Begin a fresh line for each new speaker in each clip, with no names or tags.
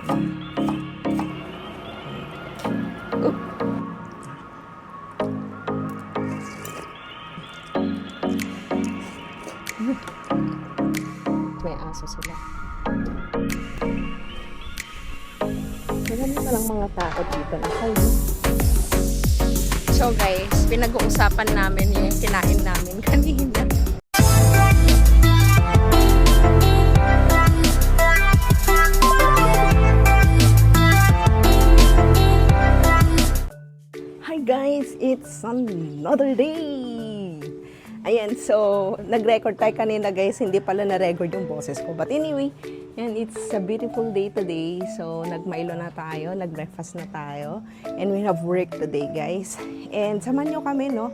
May aso sila. Marami palang mga tao dito na kayo. So guys, pinag-uusapan namin yung kinain namin kanina. Hi guys, it's another day! Ayan, so nag-record tayo kanina guys, hindi pala na-record yung boses ko. But anyway, yan, it's a beautiful day today. So nag-Milo na tayo, nag-breakfast na tayo. And we have work today guys. And samahan nyo kami, no?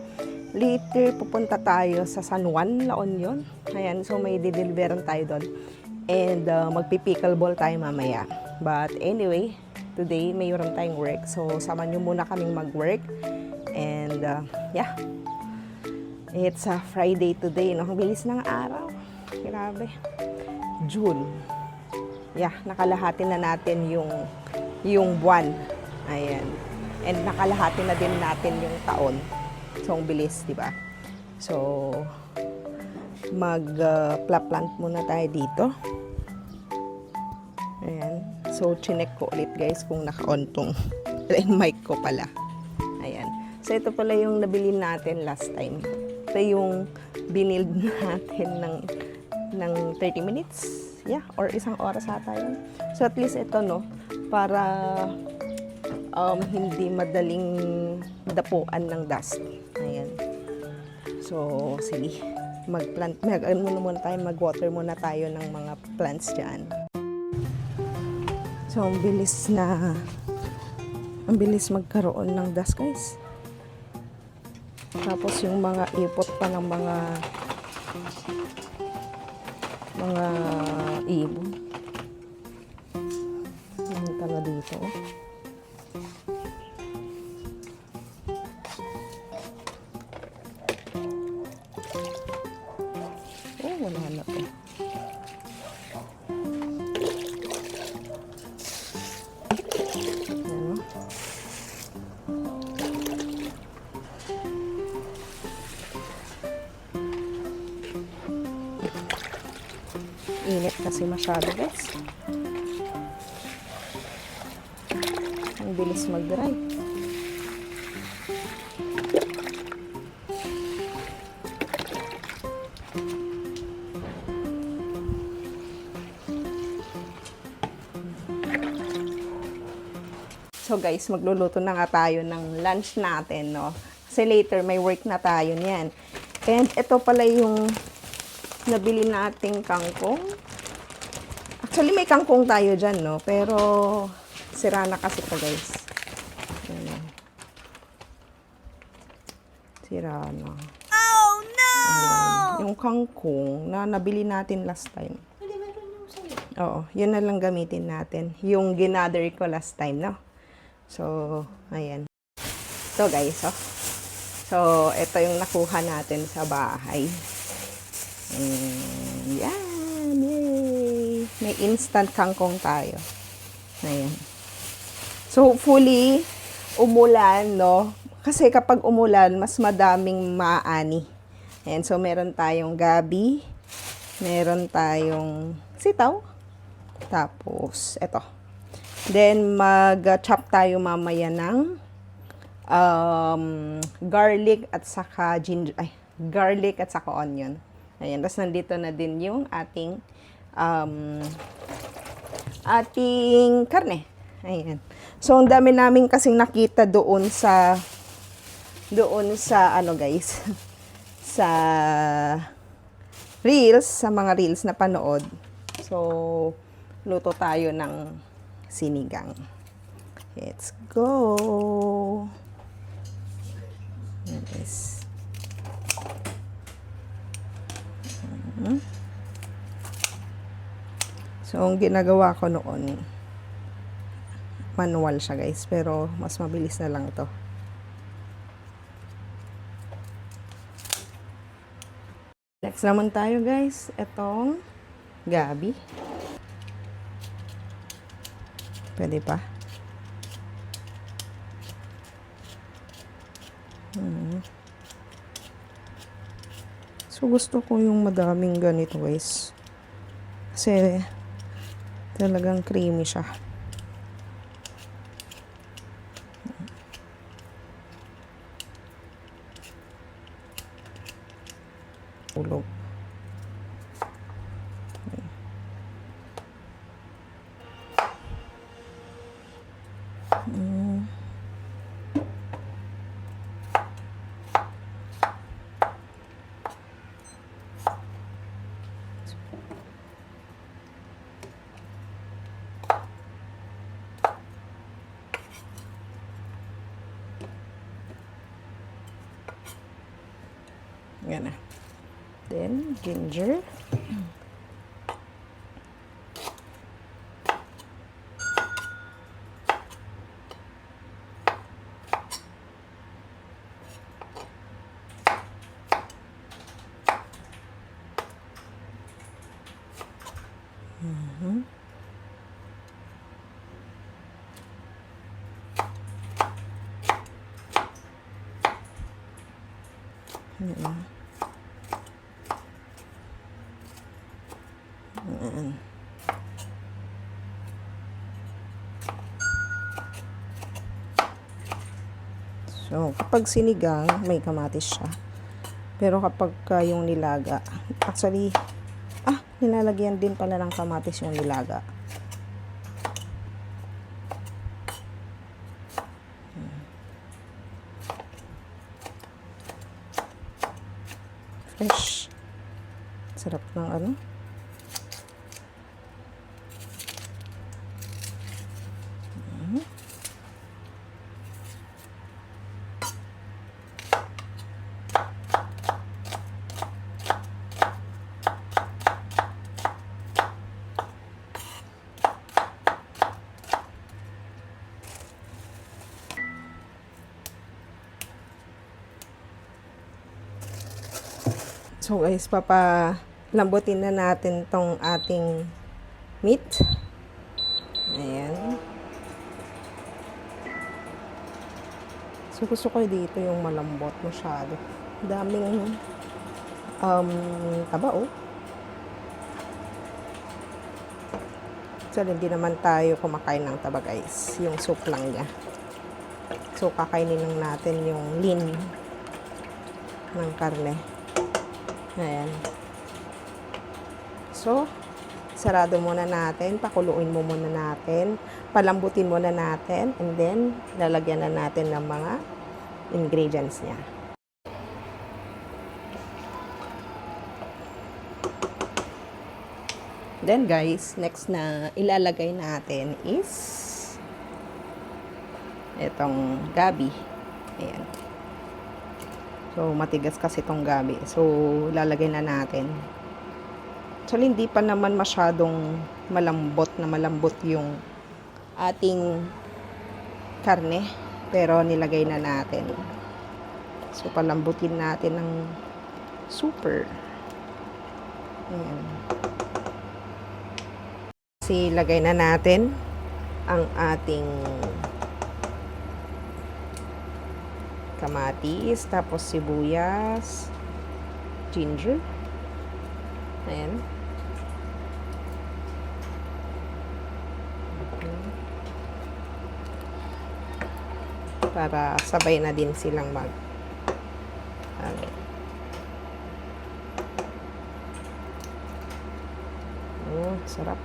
Later, pupunta tayo sa San Juan, La Union. Ayan, so may dideliveran tayo doon. And magpi-pickleball tayo mamaya. But anyway, today mayroon tayong work. So samahan nyo muna kaming mag-work. And yeah. It's a Friday today, no? Ang bilis ng araw. Grabe. June. Yeah, nakalahati na natin yung buwan. Ayan. And nakalahati na din natin yung taon. So, ang bilis, di ba? So, mag-plant muna tayo dito. Ayan. So, chinek ko ulit, guys, kung naka-on tong mic ko pala. Ayan. So, ito pala yung nabili natin last time. Ito yung binild natin ng 30 minutes. Yeah, or isang oras ata yun. So, at least ito, no, para hindi madaling dapuan ng dust. Ayan. So, sige. Mag-water muna tayo ng mga plants dyan. So, ang bilis magkaroon ng dust, guys. Tapos yung mga ipot pa ng mga ibon. Ang tala dito. Oh, wala na po. Init kasi masyado guys. Ang bilis mag-dry. So guys, magluluto na nga tayo ng lunch natin, no? Kasi later may work na tayo niyan. And ito pala yung nabili nating kangkong. Actually, may kangkong tayo dyan, no? Pero, sira na kasi ito, guys. Ayan. Sira na. Oh, no! Ayan. Yung kangkong na nabili natin last time. Oo, yun na lang gamitin natin. Yung ginather ko last time, no? So, ayan. So, guys, oh. So, ito yung nakuha natin sa bahay. Yan, yay! May instant kangkong tayo. Ayan. So, hopefully, umulan, no? Kasi kapag umulan, mas madaming maaani. Ayan, so meron tayong gabi, meron tayong sitaw, tapos, eto. Then, mag-chop tayo mamaya ng garlic at saka ginger, garlic at saka onion. Ayan, tapos nandito na din yung ating karne. Ayan. So, ang dami namin kasing nakita doon sa ano guys, sa reels, sa mga reels na panood. So, luto tayo ng sinigang. Let's go! Yes. So, ang ginagawa ko noon, manual siya guys, pero mas mabilis na lang ito. Next naman tayo guys, itong gabi. Pwede pa? So, gusto ko yung madaming ganito, guys. Kasi, talagang creamy siya. Ulog. Yan na. Then, ginger. So, kapag sinigang, may kamatis siya. Pero kapag yung nilaga, actually, nilalagyan din pala ng kamatis yung nilaga. Fresh. Sarap ng ano. So guys, papalambutin na natin tong ating meat. Ayan. So gusto ko dito yung malambot masyado. Daming taba oh. So hindi naman tayo kumakain ng taba guys. Yung soup lang niya. So kakainin lang natin yung lean ng karne. Ayan. So, sarado muna natin. Pakuluin mo muna natin. Palambutin muna natin. And then, lalagyan na natin ng mga ingredients niya. Then guys, next na ilalagay natin is itong gabi. Ayan. So, matigas kasi itong gabi. So, lalagay na natin. So, hindi pa naman masyadong malambot yung ating karne. Pero, nilagay na natin. So, palambutin natin ng super. Ayan. Kasi, lagay na natin ang ating kamatis, tapos sibuyas, ginger. Ayan. Para sabay na din silang mag sarap.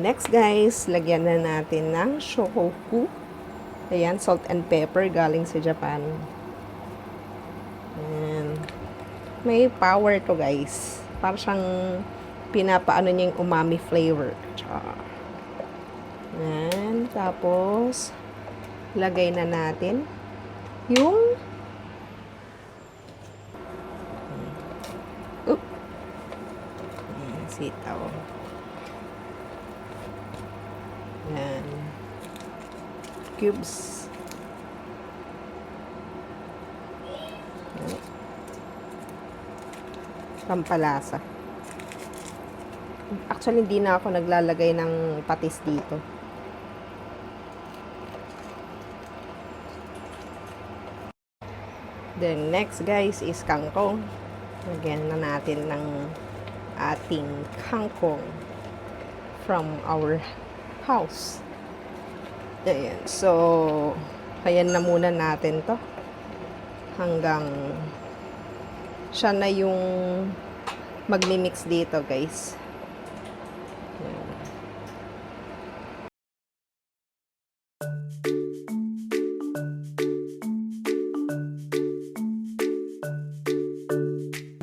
Next guys, lagyan na natin ng shohoku. Ayan, salt and pepper galing sa Japan. Ayan. May power to guys. Parang siyang pinapaano niya yung umami flavor. Ayan, tapos lagay na natin yung sitaw. Ayan. Cubes. Pampalasa. Actually, hindi na ako naglalagay ng patis dito. Then, next guys is kangkong. Lagyan na natin ng ating kangkong from our house. Ayan. So, ayan na muna natin to. Hanggang siya na yung magmi-mix dito guys. Ayan.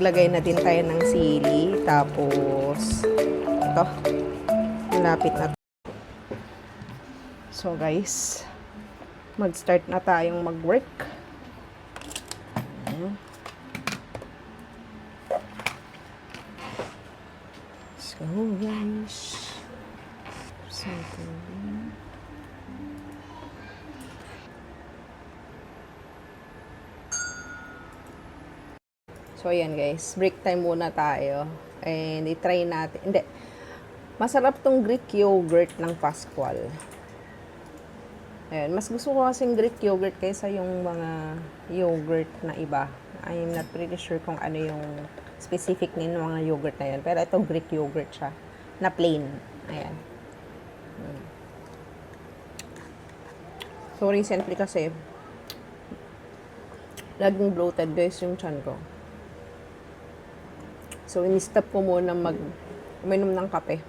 Lagay na din tayo ng sili. Tapos, ito. Malapit na. So, guys, mag-start na tayong mag-work. Ayan. So, guys. So, ayan guys. Break time muna tayo. And i-try natin. Hindi. Masarap tong Greek yogurt ng Pascual. Ayan. Mas gusto ko kasing Greek yogurt kaysa yung mga yogurt na iba. I'm not pretty sure kung ano yung specific ng mga yogurt na yan. Pero ito Greek yogurt siya. Na plain. Ayan. So, recently kasi laging bloated guys yung tiyan ko. So, in-stop ko muna uminom ng kape.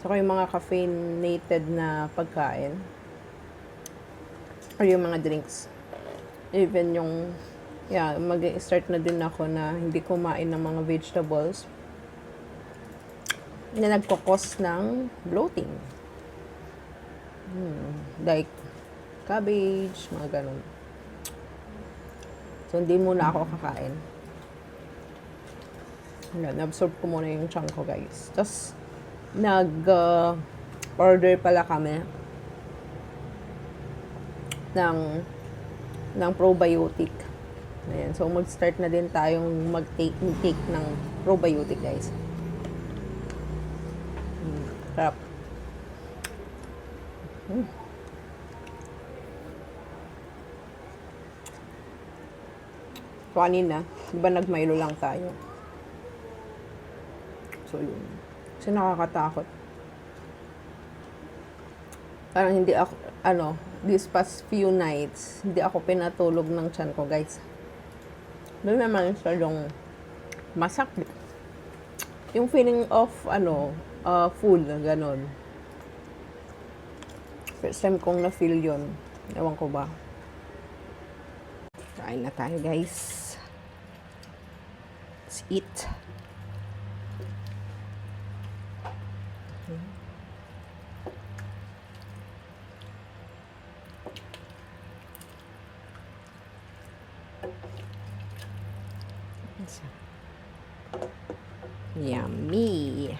Saka yung mga caffeinated na pagkain. Or yung mga drinks. Even yung, mag-start na din ako na hindi kumain ng mga vegetables na nagkakos ng bloating. Like, cabbage, mga ganun. So, hindi muna ako kakain. Na-absorb ko muna yung chunk ko, guys. Tapos, order pala kami ng probiotic. Ayan. So, mag-start na din tayong mag-take ng probiotic, guys. Sarap. So, kanina, diba nag-Milo lang tayo? So, yun. Kasi nakakatakot. Parang hindi ako, this past few nights, hindi ako pinatulog ng tiyan ko, guys. Doon naman siya yung masakit. Yung feeling of, full, ganon. First time kong na-feel yun. Ewan ko ba. Kain na tayo, guys. Let's eat. Yummy.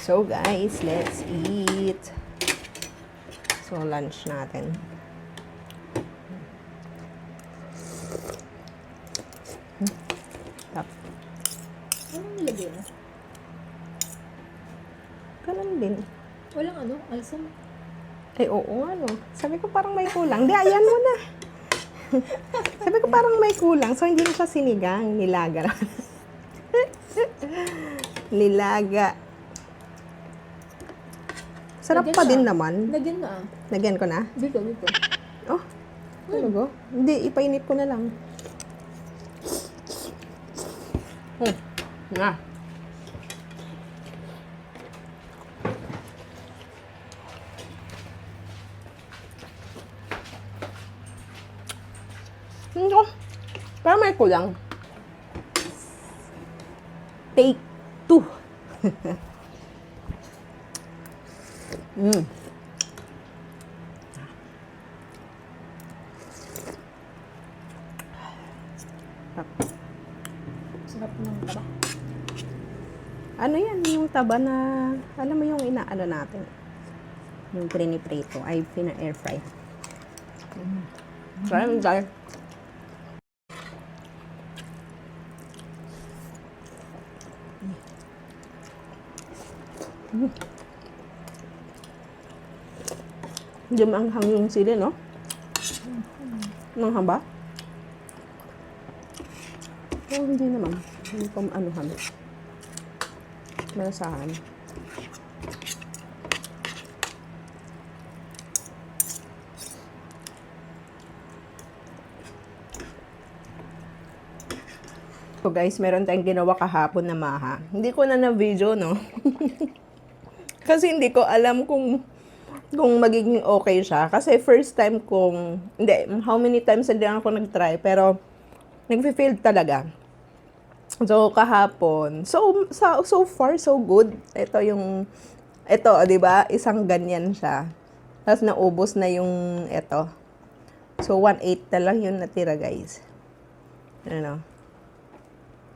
So guys, let's eat. So lunch natin. Tap.
Anong nilagay mo?
Ganun din.
Walang alsam.
Oo nga no. Sabi ko parang may kulang. Di, ayan mo na. Sabi ko parang may kulang. So, hindi na siya sinigang. Nilaga. Nilaga. Sarap pa din naman.
Lagyan na
Lagyan ko na?
Dito.
Oh, talaga? Hindi, ipainit ko na lang. Na. Ito, parang may kulang. Take 2.
Sarap ng taba.
Ano yan? Yung taba na, alam mo yung inaano natin. Yung priniprito. Ay, pina-air fry. Try mo, guys. Hindi maanghang yung sili, no? Manghang ba? Oh, hindi naman. Hindi ko maanuhan. Malasahan. So guys, meron tayong ginawa kahapon na maha. Hindi ko na na-video, no? Kasi hindi ko alam kung magiging okay siya. Kasi first time kong, hindi, how many times na din ako nag-try, pero nag-fail talaga. So, kahapon, so far, so good. Ito, di ba? Isang ganyan siya. Tapos naubos na yung ito. So, 1/8 na lang yung natira, guys. Ano?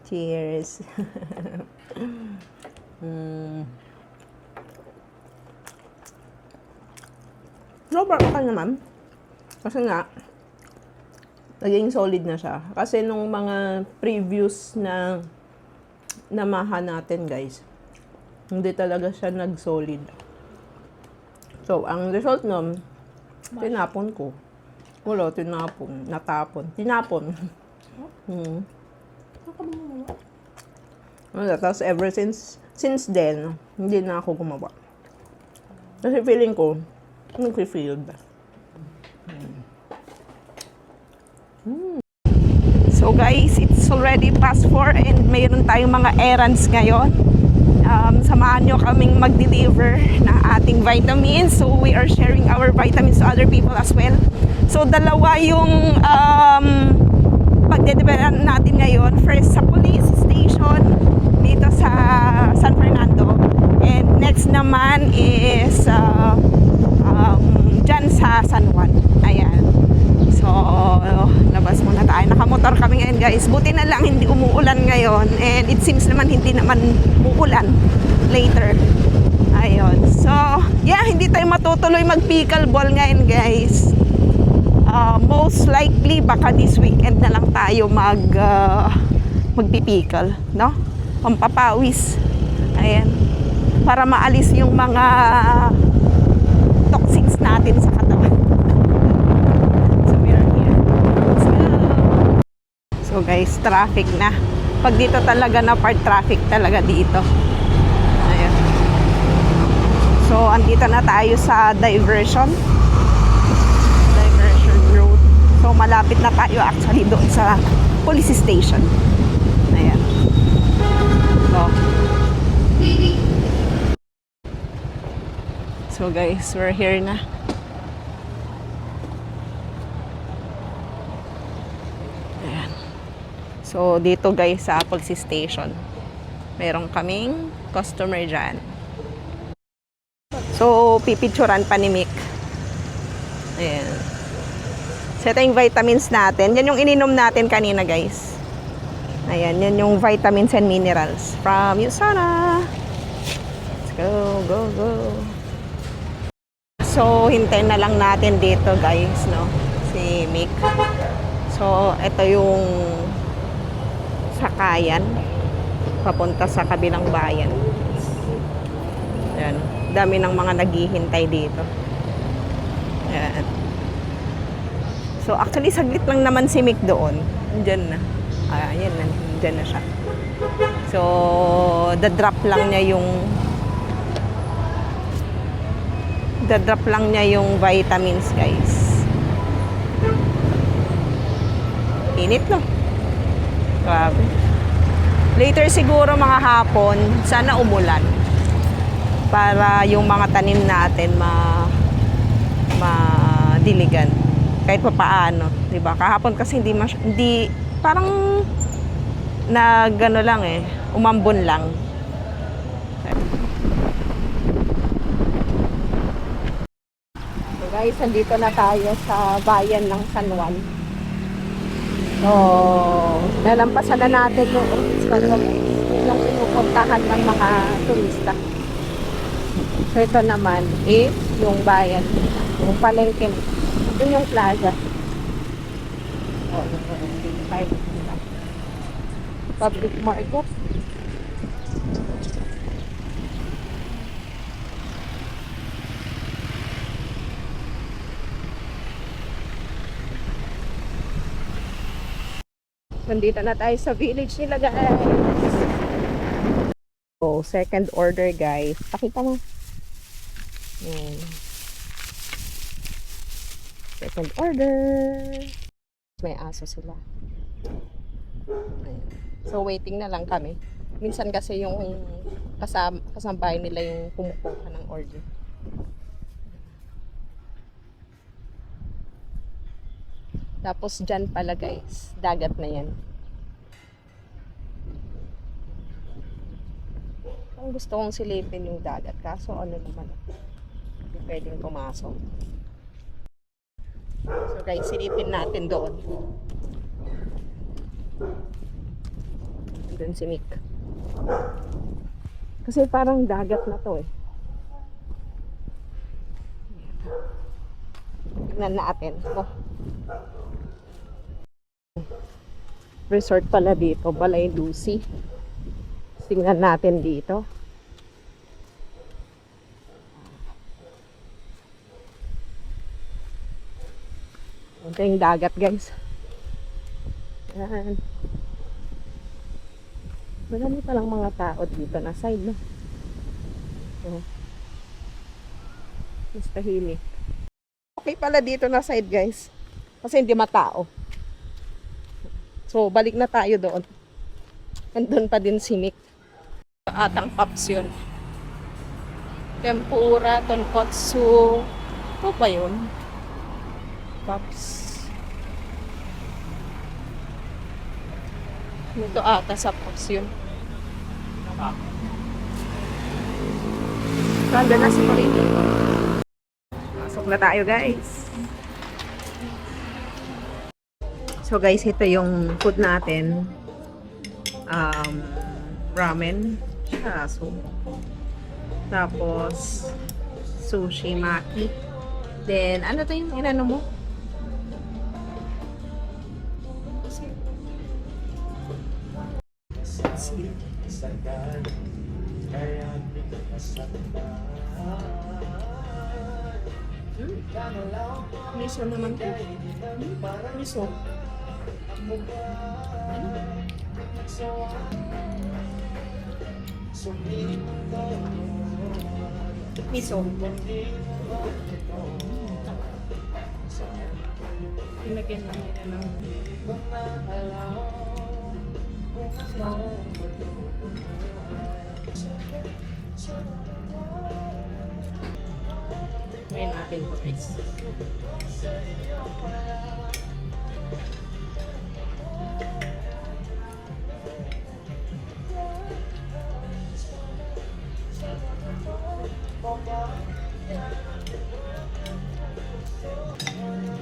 Cheers. Sobra ka naman. Kasi nga, naging solid na siya. Kasi nung mga previous na maha natin, guys, hindi talaga siya nag-solid. So, ang result nun, tinapon ko. Wala, natapon. Tinapon. Wala, tapos ever since then, hindi na ako gumawa. Kasi feeling ko, nag-failed. So guys, it's already past 4 and mayroon tayong mga errands ngayon. Samahan nyo kaming mag-deliver ng ating vitamins. So we are sharing our vitamins to other people as well. So dalawa yung pag-deliver natin ngayon. First sa police station dito sa San Fernando. And next naman is dyan sa San Juan. Ayan. So, labas muna tayo. Nakamotor kami ngayon, guys. Buti na lang hindi umuulan ngayon. And it seems naman hindi naman uulan later. Ayun. So, yeah, hindi tayo matutuloy mag-pickleball ngayon, guys. Most likely, baka this weekend na lang tayo magpipikal, no? Pampapawis. Ayan. Para maalis yung mga toxins natin sa katawan. So, we are here. Let's go. So, guys, traffic na. Pag dito talaga na part, traffic talaga dito. Ayan. So, andito na tayo sa diversion road. So, malapit na tayo actually doon sa police station. Ayan. So guys, we're here na. Ayan. So, dito guys sa police station, meron kaming customer dyan. So, pipicturan pa ni Mick. Ayan. So, ito yung vitamins natin. Yan yung ininom natin kanina, guys. Ayan, yan yung vitamins and minerals from USANA. Let's go, go, go. So, hintayin na lang natin dito, guys, no? Si Mick. So, ito yung sakayan papunta sa kabilang bayan. Ayan. Dami ng mga naghihintay dito. Ayan. So, actually, saglit lang naman si Mick doon. Diyan na. Ayan na. Diyan na siya. So, the-drop lang niya yung vitamins, guys. Init, no? Grabe. Later siguro mga hapon, sana umulan. Para yung mga tanim natin madiligan. Kahit pa paano, 'di ba? Kahapon kasi hindi parang gano lang umambon lang. So guys, andito na tayo sa bayan ng San Juan. So, nalampasan na natin yung pinupuntahan ng mga turista. So, ito naman is yung bayan, yung palengke. Ito yung plaza. Oh, type nila. Public market. Nandito na tayo sa village nila, guys. Oh, second order, guys. Pakita mo. Ayan. Second order. May aso sila. Ayan. So, waiting na lang kami. Minsan kasi yung kasambahay nila yung kumukuha ng order. Tapos dyan pala, guys, dagat na yan. Ang gusto kong silipin yung dagat, kaso ano naman, hindi pwedeng pumasok. So guys, silipin natin doon. Doon si Mick. Kasi parang dagat na to eh. Tingnan natin. Oh. Resort pala dito, Balay Lucy. Tingnan natin dito. Ito yung dagat, guys. Yan. Marami palang mga tao dito na side, no? Oh. Mas tahimik. Okay pala dito na side, guys. Kasi hindi matao. So, balik na tayo doon. Nandun pa din si Nick. Atang pops yun. Tempura, tonkotsu. Ano pa yun? Pops. Ito ata sa pops yun. Nandun na si Corina. Pasok na tayo, guys. So guys, ito yung food natin. Ramen. So, tapos sushi maki. Then, ano to yung inano mo? Miso naman to. Miso. Miso. Ilagyan lang nila ng ngayon natin po guys.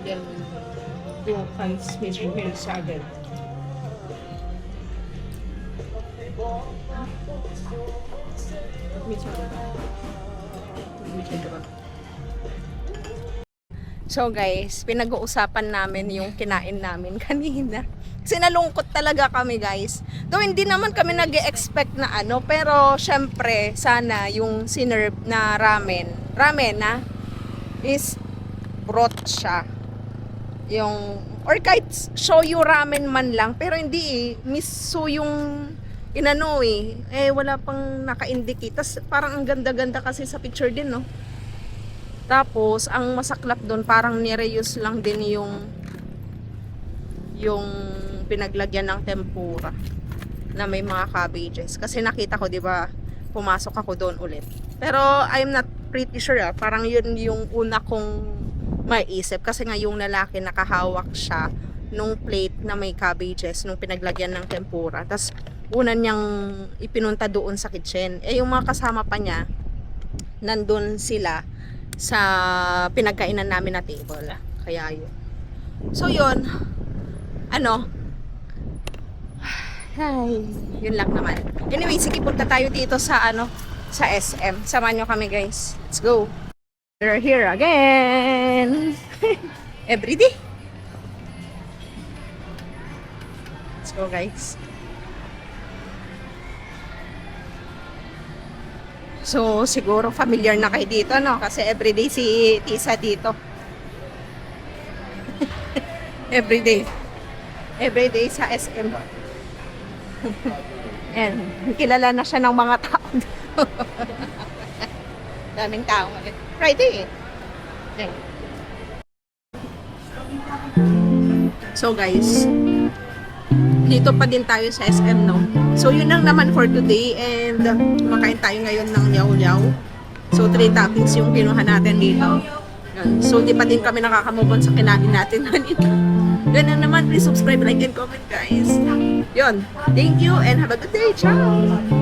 Yan, yung fans medyo meal sa agad. So guys, pinag-uusapan namin yung kinain namin kanina. Kasi nalungkot talaga kami guys. Though hindi naman kami nag-expect na ano, pero syempre sana yung sinerve na ramen na is broth siya. Yung, or kahit shoyu ramen man lang, pero hindi miso yung inano wala pang naka-indicate. Tas parang ang ganda-ganda kasi sa picture din, no? Tapos, ang masaklap doon, parang nireuse lang din yung pinaglagyan ng tempura na may mga cabbages. Kasi nakita ko, di ba, pumasok ako doon ulit. Pero, I'm not pretty sure, parang yun yung una kong maiisip. Kasi nga yung lalaki, nakahawak siya nung plate na may cabbages, nung pinaglagyan ng tempura. Tapos, una niyang ipinunta doon sa kitchen. Yung mga kasama pa niya, nandun sila sa pinagkainan namin na table. Kaya yun. So yun, yun lang naman. Anyway, sige, punta tayo dito sa sa SM. Samahan nyo kami guys. Let's go. We're here again. Everyday. So guys. So siguro familiar na kayo dito, no? Kasi everyday si Tisa dito. Everyday. Everyday sa SM. And kilala na siya ng mga tao. Daming tao. Friday eh. Ayan. So guys, dito pa din tayo sa SM, no? So yun lang naman for today, and kumakain tayo ngayon ng yaw-yaw. So 3 toppings yung kinuha natin dito. Yun. So di pa din kami nakakamove on sa kinain natin kanina. Ganun naman, please subscribe, like, and comment guys. Yun. Thank you and have a good day. Ciao!